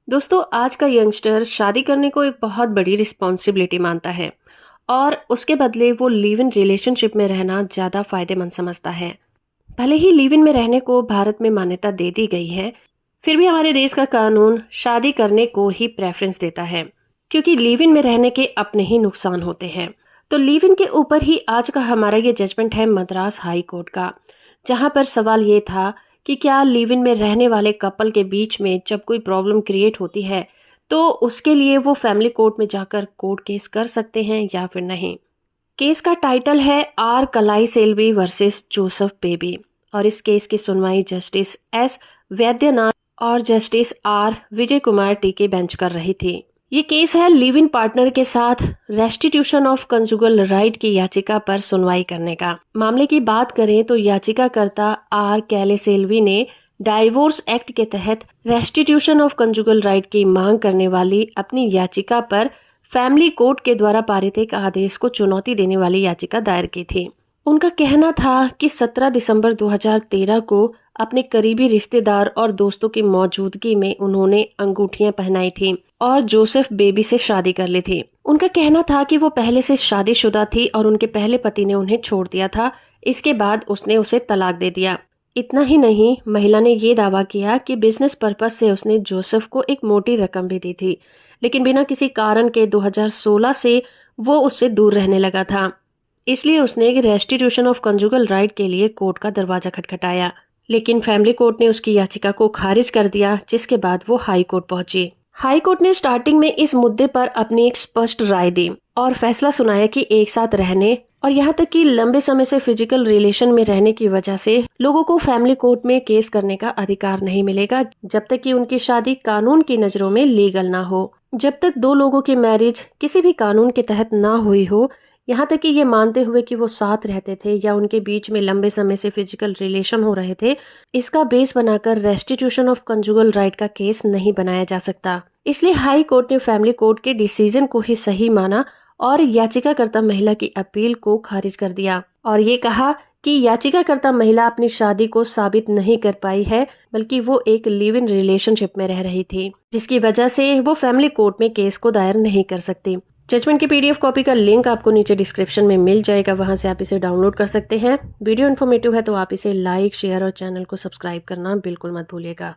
दोस्तों, आज का यंगस्टर शादी करने को एक बहुत बड़ी रिस्पॉन्सिबिलिटी मानता है और उसके बदले वो लिव इन रिलेशनशिप में रहना ज़्यादा फायदेमंद समझता है। भले ही लिव इन में रहने को भारत में मान्यता दे दी गई है, फिर भी हमारे देश का कानून शादी करने को ही प्रेफरेंस देता है, क्योंकि लिव इन में रहने के अपने ही नुकसान होते हैं। तो लिव इन के ऊपर ही आज का हमारा ये जजमेंट है मद्रास हाई कोर्ट का, जहां पर सवाल ये था कि क्या लिव इन में रहने वाले कपल के बीच में जब कोई प्रॉब्लम क्रिएट होती है तो उसके लिए वो फैमिली कोर्ट में जाकर कोर्ट केस कर सकते हैं या फिर नहीं। केस का टाइटल है आर कलाई सेल्वी वर्सेस जोसेफ बेबी और इस केस की सुनवाई जस्टिस एस वैद्यनाथ और जस्टिस आर विजय कुमार टी के बेंच कर रही थी। ये केस है लिव इन पार्टनर के साथ रेस्टिट्यूशन ऑफ कंजुगल राइट की याचिका पर सुनवाई करने का। मामले की बात करें तो याचिकाकर्ता आर कैले सेल्वी ने डाइवोर्स एक्ट के तहत रेस्टिट्यूशन ऑफ कंजुगल राइट की मांग करने वाली अपनी याचिका पर फैमिली कोर्ट के द्वारा पारित एक आदेश को चुनौती देने वाली याचिका दायर की थी। उनका कहना था कि 17 दिसंबर 2013 को अपने करीबी रिश्तेदार और दोस्तों की मौजूदगी में उन्होंने अंगूठियां पहनाई थी और जोसेफ बेबी से शादी कर ली थी। उनका कहना था कि वो पहले से शादीशुदा थी और उनके पहले पति ने उन्हें छोड़ दिया था। इसके बाद उसने उसे तलाक दे दिया। इतना ही नहीं, महिला ने ये दावा किया कि बिजनेस पर्पस से उसने जोसेफ को एक मोटी रकम भी दी थी, लेकिन बिना किसी कारण के 2016 से वो उससे दूर रहने लगा था। इसलिए उसने रेस्टिट्यूशन ऑफ कंजुगल राइट के लिए कोर्ट का दरवाजा खटखटाया, लेकिन फैमिली कोर्ट ने उसकी याचिका को खारिज कर दिया, जिसके बाद वो हाई कोर्ट पहुंची। हाई कोर्ट ने स्टार्टिंग में इस मुद्दे पर अपनी एक स्पष्ट राय दी और फैसला सुनाया कि एक साथ रहने और यहाँ तक कि लंबे समय से फिजिकल रिलेशन में रहने की वजह से लोगों को फैमिली कोर्ट में केस करने का अधिकार नहीं मिलेगा, जब तक कि उनकी शादी कानून की नजरों में लीगल ना हो। जब तक दो लोगों की मैरिज किसी भी कानून के तहत ना हुई हो, यहाँ तक कि ये मानते हुए कि वो साथ रहते थे या उनके बीच में लंबे समय से फिजिकल रिलेशन हो रहे थे, इसका बेस बनाकर रेस्टिट्यूशन ऑफ कंजुगल राइट का केस नहीं बनाया जा सकता। इसलिए हाई कोर्ट ने फैमिली कोर्ट के डिसीजन को ही सही माना और याचिकाकर्ता महिला की अपील को खारिज कर दिया और ये कहा कि याचिकाकर्ता महिला अपनी शादी को साबित नहीं कर पाई है, बल्कि वो एक लिव इन रिलेशनशिप में रह रही थी, जिसकी वजह से वो फैमिली कोर्ट में केस को दायर नहीं कर सकती। जजमेंट की पीडीएफ कॉपी का लिंक आपको नीचे डिस्क्रिप्शन में मिल जाएगा, वहां से आप इसे डाउनलोड कर सकते हैं। वीडियो इन्फॉर्मेटिव है तो आप इसे लाइक, शेयर और चैनल को सब्सक्राइब करना बिल्कुल मत भूलिएगा।